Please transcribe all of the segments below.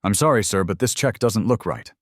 "I'm sorry, sir, but this check doesn't look right."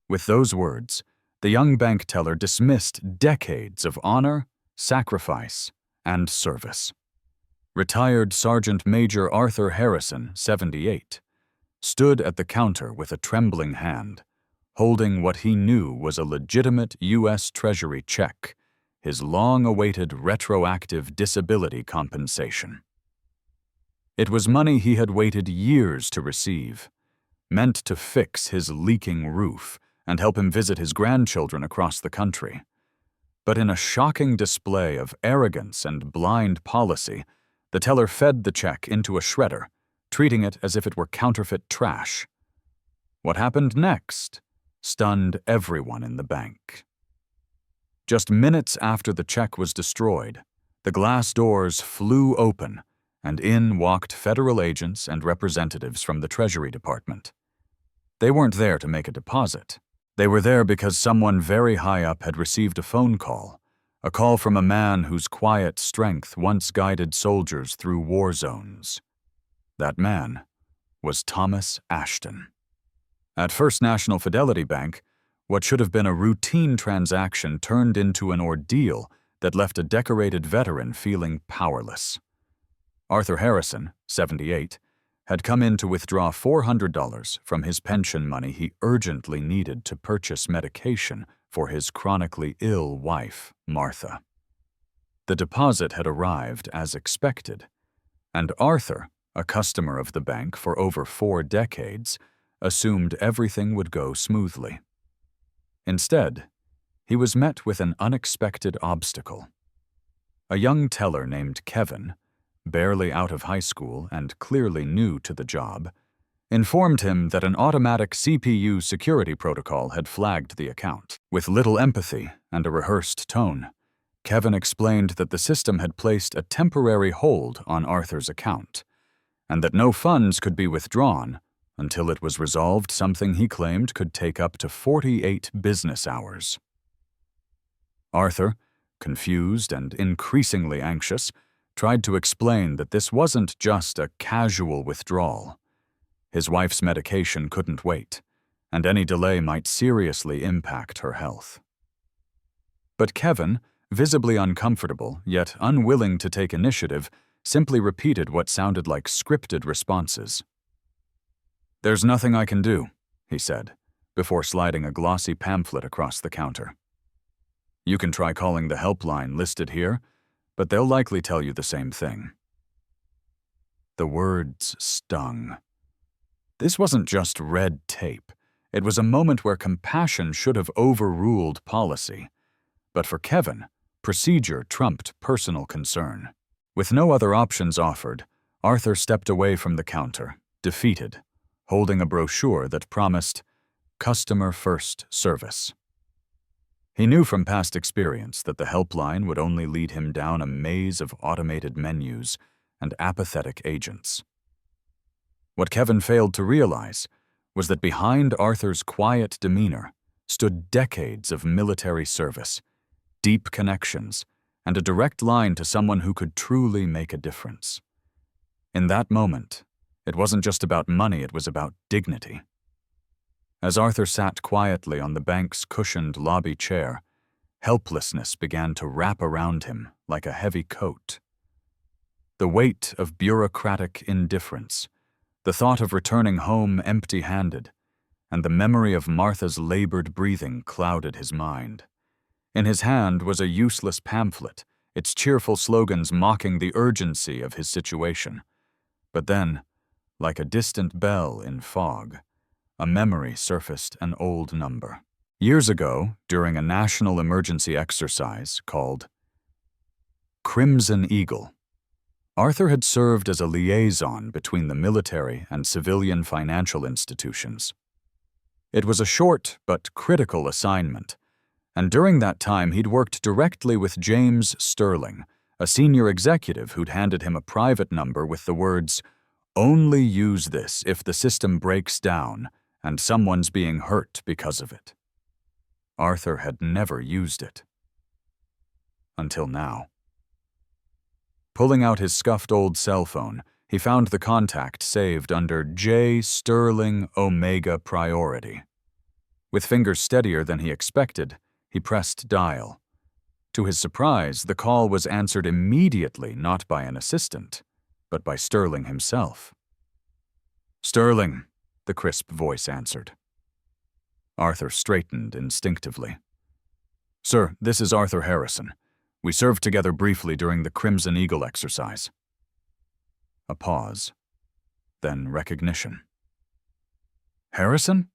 With those words, the young bank teller dismissed decades of honor, sacrifice, and service. Retired Sergeant Major Arthur Harrison, 78, stood at the counter with a trembling hand, holding what he knew was a legitimate U.S. Treasury check, his long-awaited retroactive disability compensation. It was money he had waited years to receive, meant to fix his leaking roof and help him visit his grandchildren across the country. But in a shocking display of arrogance and blind policy, the teller fed the check into a shredder, treating it as if it were counterfeit trash. What happened next stunned everyone in the bank. Just minutes after the check was destroyed, the glass doors flew open, and in walked federal agents and representatives from the Treasury Department. They weren't there to make a deposit. They were there because someone very high up had received a phone call, a call from a man whose quiet strength once guided soldiers through war zones. That man was Thomas Ashton. At First National Fidelity Bank, what should have been a routine transaction turned into an ordeal that left a decorated veteran feeling powerless. Arthur Harrison, 78, had come in to withdraw $400 from his pension money he urgently needed to purchase medication for his chronically ill wife, Martha. The deposit had arrived as expected, and Arthur, a customer of the bank for over 4 decades, assumed everything would go smoothly. Instead, he was met with an unexpected obstacle. A young teller named Kevin, barely out of high school and clearly new to the job, informed him that an automatic CPU security protocol had flagged the account. With little empathy and a rehearsed tone, Kevin explained that the system had placed a temporary hold on Arthur's account, and that no funds could be withdrawn until it was resolved, something he claimed could take up to 48 business hours. Arthur, confused and increasingly anxious, tried to explain that this wasn't just a casual withdrawal. His wife's medication couldn't wait, and any delay might seriously impact her health. But Kevin, visibly uncomfortable yet unwilling to take initiative, simply repeated what sounded like scripted responses. "There's nothing I can do," he said, before sliding a glossy pamphlet across the counter. "You can try calling the helpline listed here, but they'll likely tell you the same thing." The words stung. This wasn't just red tape. It was a moment where compassion should have overruled policy. But for Kevin, procedure trumped personal concern. With no other options offered, Arthur stepped away from the counter, defeated, holding a brochure that promised customer first service. He knew from past experience that the helpline would only lead him down a maze of automated menus and apathetic agents. What Kevin failed to realize was that behind Arthur's quiet demeanor stood decades of military service, deep connections, and a direct line to someone who could truly make a difference. In that moment, it wasn't just about money, it was about dignity. As Arthur sat quietly on the bank's cushioned lobby chair, helplessness began to wrap around him like a heavy coat. The weight of bureaucratic indifference, the thought of returning home empty-handed, and the memory of Martha's labored breathing clouded his mind. In his hand was a useless pamphlet, its cheerful slogans mocking the urgency of his situation. But then, like a distant bell in fog, a memory surfaced, an old number. Years ago, during a national emergency exercise called Crimson Eagle, Arthur had served as a liaison between the military and civilian financial institutions. It was a short but critical assignment, and during that time he'd worked directly with James Sterling, a senior executive who'd handed him a private number with the words, "Only use this if the system breaks down and someone's being hurt because of it." Arthur had never used it. Until now. Pulling out his scuffed old cell phone, He found the contact saved under J. Sterling Omega Priority. With fingers steadier than he expected, he pressed dial. To his surprise, the call was answered immediately not by an assistant, but by Sterling himself. "Sterling," the crisp voice answered. Arthur straightened instinctively. "Sir, this is Arthur Harrison. We served together briefly during the Crimson Eagle exercise." A pause, then recognition. "Harrison?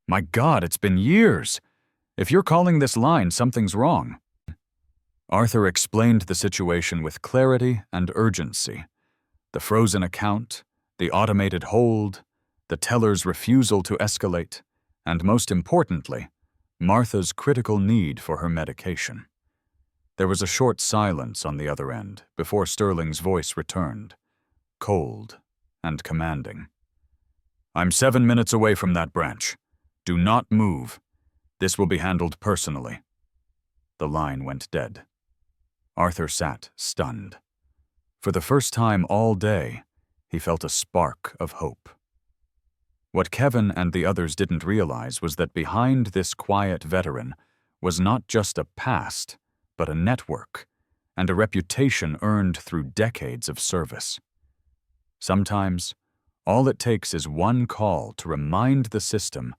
My God, it's been years! If you're calling this line, something's wrong." Arthur explained the situation with clarity and urgency. The frozen account, the automated hold, the teller's refusal to escalate, and most importantly, Martha's critical need for her medication. There was a short silence on the other end before Sterling's voice returned, cold and commanding. "I'm 7 minutes away from that branch. Do not move. This will be handled personally." The line went dead. Arthur sat stunned. For the first time all day, he felt a spark of hope. What Kevin and the others didn't realize was that behind this quiet veteran was not just a past, but a network, and a reputation earned through decades of service. Sometimes, all it takes is one call to remind the system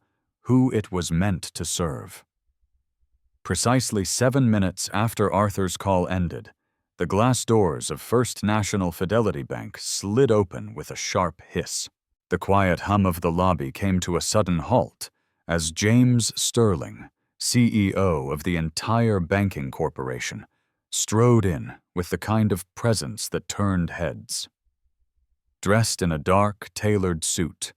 who it was meant to serve. Precisely 7 minutes after Arthur's call ended, the glass doors of First National Fidelity Bank slid open with a sharp hiss. The quiet hum of the lobby came to a sudden halt as James Sterling, CEO of the entire banking corporation, strode in with the kind of presence that turned heads. Dressed in a dark, tailored suit,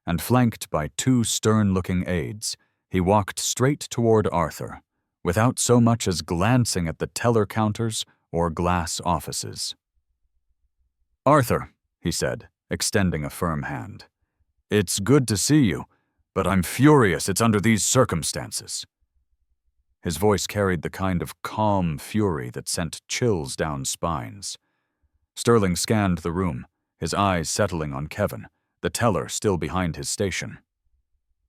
and flanked by 2 stern-looking aides, he walked straight toward Arthur, without so much as glancing at the teller counters or glass offices. "Arthur," he said, extending a firm hand, "it's good to see you, but I'm furious it's under these circumstances." His voice carried the kind of calm fury that sent chills down spines. Sterling scanned the room, his eyes settling on Kevin, the teller still behind his station.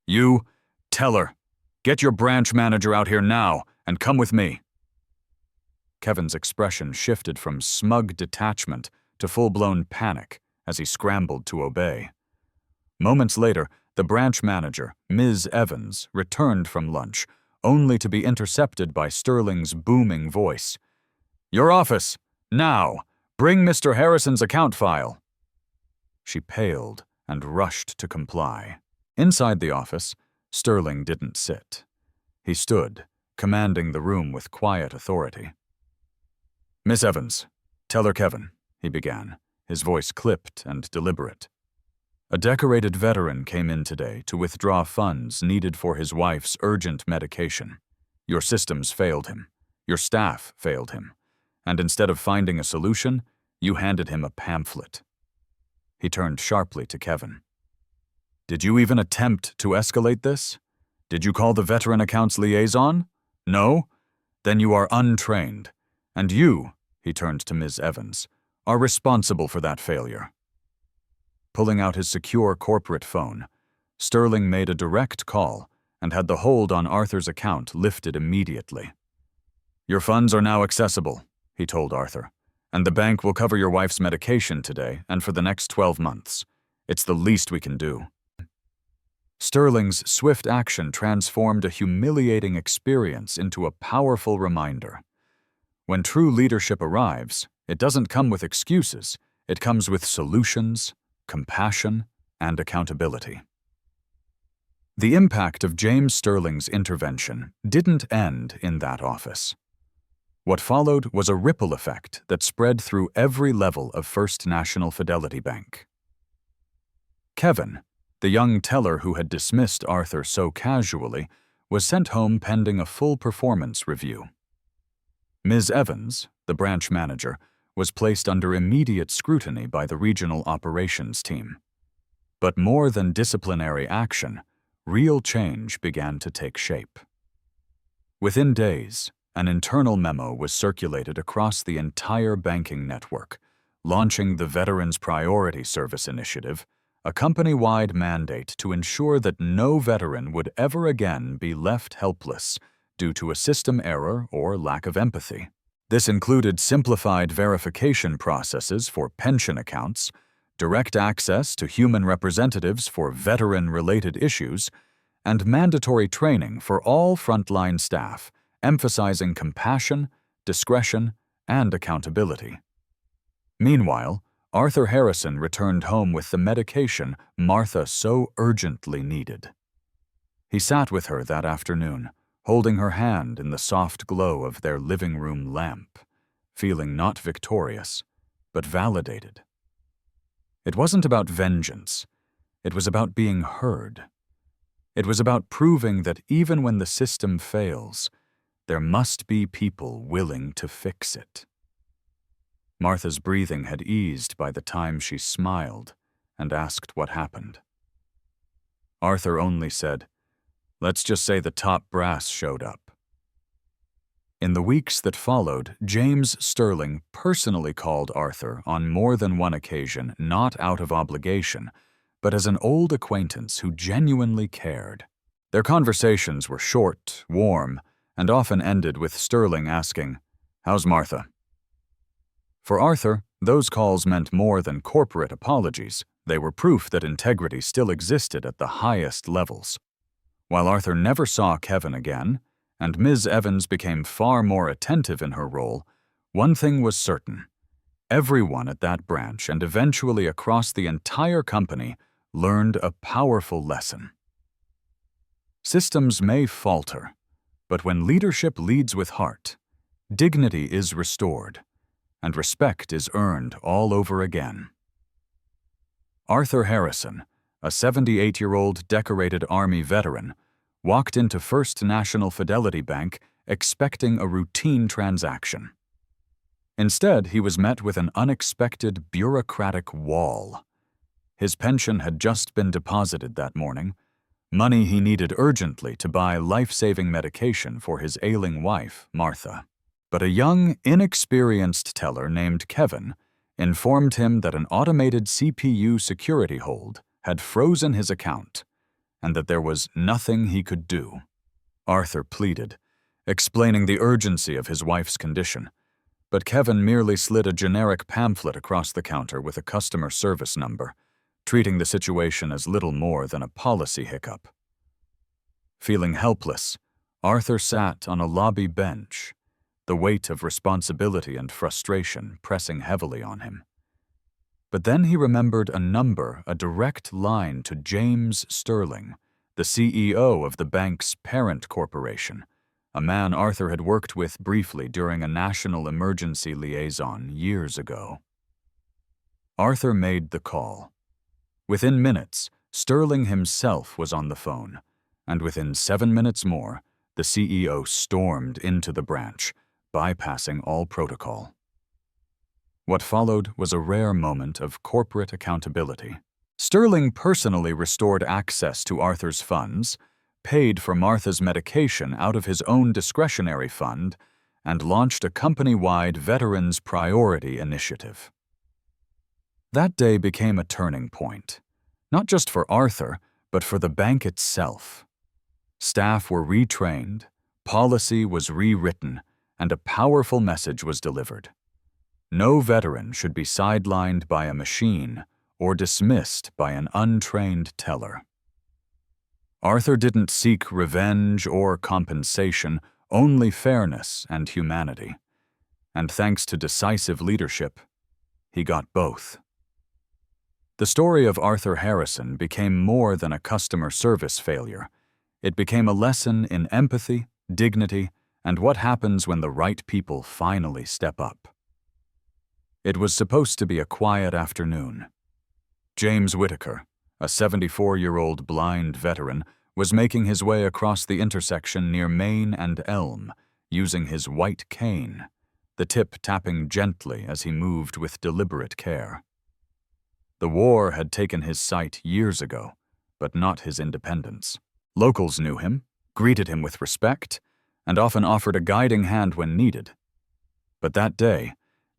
"You, teller, get your branch manager out here now and come with me." Kevin's expression shifted from smug detachment to full-blown panic as he scrambled to obey. Moments later, the branch manager, Ms. Evans, returned from lunch, only to be intercepted by Sterling's booming voice. "Your office, now! Bring Mr. Harrison's account file." She paled and rushed to comply. Inside the office, Sterling didn't sit. He stood, commanding the room with quiet authority. "Miss Evans, teller Kevin," he began, his voice clipped and deliberate. "A decorated veteran came in today to withdraw funds needed for his wife's urgent medication. Your systems failed him. Your staff failed him. And instead of finding a solution, you handed him a pamphlet." He turned sharply to Kevin. "Did you even attempt to escalate this? Did you call the veteran accounts liaison? No? Then you are untrained. And you," he turned to Ms. Evans, "are responsible for that failure." Pulling out his secure corporate phone, Sterling made a direct call and had the hold on Arthur's account lifted immediately. "Your funds are now accessible," he told Arthur, "and the bank will cover your wife's medication today and for the next 12 months. It's the least we can do." Sterling's swift action transformed a humiliating experience into a powerful reminder. When true leadership arrives, it doesn't come with excuses, it comes with solutions, compassion, and accountability. The impact of James Sterling's intervention didn't end in that office. What followed was a ripple effect that spread through every level of First National Fidelity Bank. Kevin, the young teller who had dismissed Arthur so casually, was sent home pending a full performance review. Ms. Evans, the branch manager, was placed under immediate scrutiny by the regional operations team. But more than disciplinary action, real change began to take shape. Within days, an internal memo was circulated across the entire banking network, launching the Veterans Priority Service Initiative, a company-wide mandate to ensure that no veteran would ever again be left helpless due to a system error or lack of empathy. This included simplified verification processes for pension accounts, direct access to human representatives for veteran-related issues, and mandatory training for all frontline staff, emphasizing compassion, discretion, and accountability. Meanwhile, Arthur Harrison returned home with the medication Martha so urgently needed. He sat with her that afternoon, holding her hand in the soft glow of their living room lamp, feeling not victorious, but validated. It wasn't about vengeance. It was about being heard. It was about proving that even when the system fails, there must be people willing to fix it. Martha's breathing had eased by the time she smiled and asked what happened. Arthur only said, "Let's just say the top brass showed up." In the weeks that followed, James Sterling personally called Arthur on more than one occasion, not out of obligation, but as an old acquaintance who genuinely cared. Their conversations were short, warm, and often ended with Sterling asking, "How's Martha?" For Arthur, those calls meant more than corporate apologies. They were proof that integrity still existed at the highest levels. While Arthur never saw Kevin again, and Ms. Evans became far more attentive in her role, one thing was certain. Everyone at that branch and eventually across the entire company learned a powerful lesson. Systems may falter, but when leadership leads with heart, dignity is restored, and respect is earned all over again. Arthur Harrison, a 78-year-old decorated Army veteran, walked into First National Fidelity Bank expecting a routine transaction. Instead, he was met with an unexpected bureaucratic wall. His pension had just been deposited that morning, money he needed urgently to buy life-saving medication for his ailing wife, Martha. But a young, inexperienced teller named Kevin informed him that an automated CPU security hold had frozen his account and that there was nothing he could do. Arthur pleaded, explaining the urgency of his wife's condition, but Kevin merely slid a generic pamphlet across the counter with a customer service number, treating the situation as little more than a policy hiccup. Feeling helpless, Arthur sat on a lobby bench, the weight of responsibility and frustration pressing heavily on him. But then he remembered a direct line to James Sterling, the CEO of the bank's parent corporation, a man Arthur had worked with briefly during a national emergency liaison years ago. Arthur made the call. Within minutes, Sterling himself was on the phone, and within 7 minutes more, the CEO stormed into the branch, bypassing all protocol. What followed was a rare moment of corporate accountability. Sterling personally restored access to Arthur's funds, paid for Martha's medication out of his own discretionary fund, and launched a company-wide Veterans Priority Initiative. That day became a turning point, not just for Arthur, but for the bank itself. Staff were retrained, policy was rewritten, and a powerful message was delivered. No veteran should be sidelined by a machine or dismissed by an untrained teller. Arthur didn't seek revenge or compensation, only fairness and humanity. And thanks to decisive leadership, he got both. The story of Arthur Harrison became more than a customer service failure. It became a lesson in empathy, dignity, and what happens when the right people finally step up. It was supposed to be a quiet afternoon. James Whitaker, a 74-year-old blind veteran, was making his way across the intersection near Main and Elm, using his white cane, the tip tapping gently as he moved with deliberate care. The war had taken his sight years ago, but not his independence. Locals knew him, greeted him with respect, and often offered a guiding hand when needed. But that day,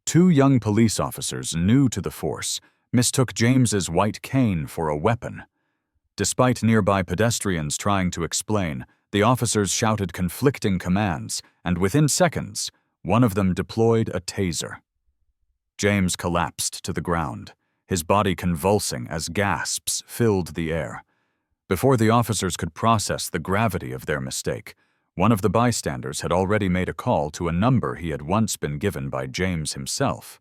Two young police officers new to the force mistook James's white cane for a weapon. Despite nearby pedestrians trying to explain, the officers shouted conflicting commands, and within seconds, one of them deployed a taser. James collapsed to the ground, his body convulsing as gasps filled the air. Before the officers could process the gravity of their mistake, one of the bystanders had already made a call to a number he had once been given by James himself,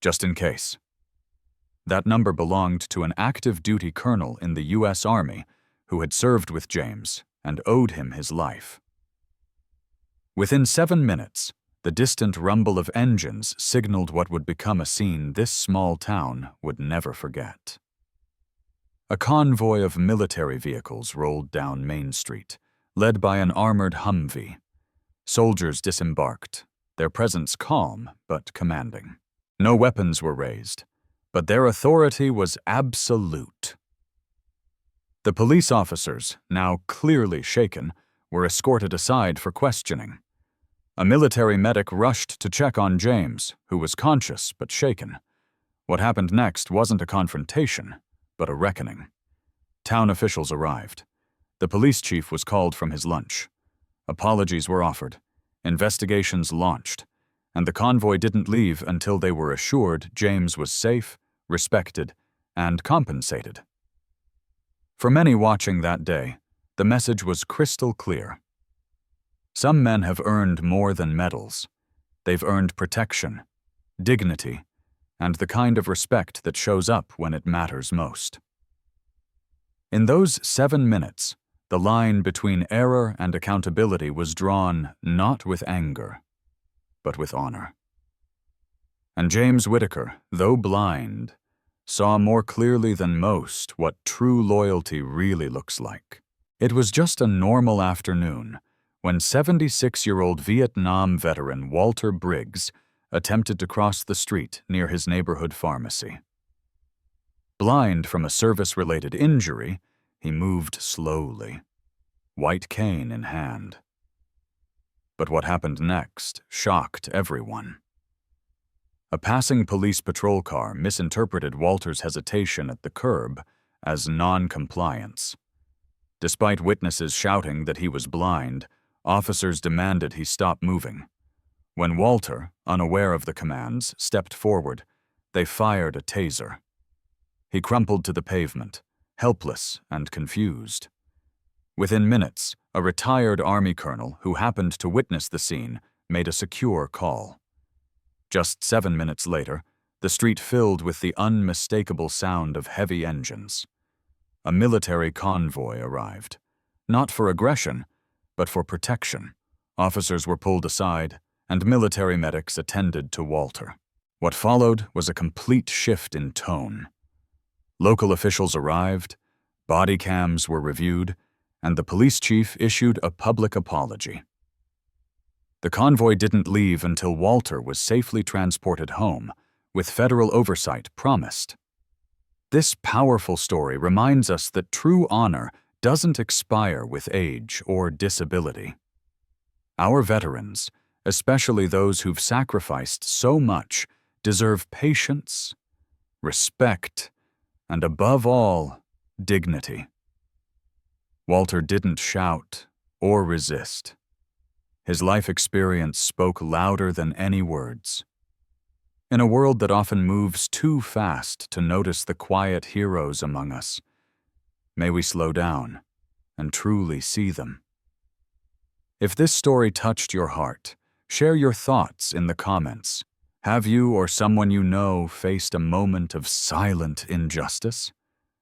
just in case. That number belonged to an active-duty colonel in the U.S. Army who had served with James and owed him his life. Within 7 minutes, the distant rumble of engines signaled what would become a scene this small town would never forget. A convoy of military vehicles rolled down Main Street, led by an armored Humvee. Soldiers disembarked, their presence calm but commanding. No weapons were raised, but their authority was absolute. The police officers, now clearly shaken, were escorted aside for questioning. A military medic rushed to check on James, who was conscious but shaken. What happened next wasn't a confrontation, but a reckoning. Town officials arrived. The police chief was called from his lunch. Apologies were offered, investigations launched, and the convoy didn't leave until they were assured James was safe, respected, and compensated. For many watching that day, the message was crystal clear. Some men have earned more than medals. They've earned protection, dignity, and the kind of respect that shows up when it matters most. In those 7 minutes, the line between error and accountability was drawn not with anger, but with honor. And James Whitaker, though blind, saw more clearly than most what true loyalty really looks like. It was just a normal afternoon when 76-year-old Vietnam veteran Walter Briggs attempted to cross the street near his neighborhood pharmacy. Blind from a service-related injury, he moved slowly, white cane in hand. But what happened next shocked everyone. A passing police patrol car misinterpreted Walter's hesitation at the curb as non-compliance. Despite witnesses shouting that he was blind, officers demanded he stop moving. When Walter, unaware of the commands, stepped forward, they fired a taser. He crumpled to the pavement, helpless and confused. Within minutes, a retired Army colonel who happened to witness the scene made a secure call. Just 7 minutes later, the street filled with the unmistakable sound of heavy engines. A military convoy arrived, not for aggression, but for protection. Officers were pulled aside, and military medics attended to Walter. What followed was a complete shift in tone. Local officials arrived, body cams were reviewed, and the police chief issued a public apology. The convoy didn't leave until Walter was safely transported home, with federal oversight promised. This powerful story reminds us that true honor doesn't expire with age or disability. Our veterans, especially those who've sacrificed so much, deserve patience, respect, and above all, dignity. Walter didn't shout or resist. His life experience spoke louder than any words. In a world that often moves too fast to notice the quiet heroes among us, may we slow down and truly see them. If this story touched your heart, share your thoughts in the comments. Have you or someone you know faced a moment of silent injustice?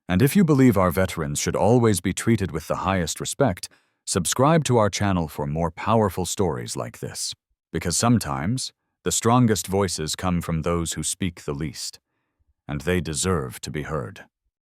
And if you believe our veterans should always be treated with the highest respect, subscribe to our channel for more powerful stories like this. Because sometimes, the strongest voices come from those who speak the least, and they deserve to be heard.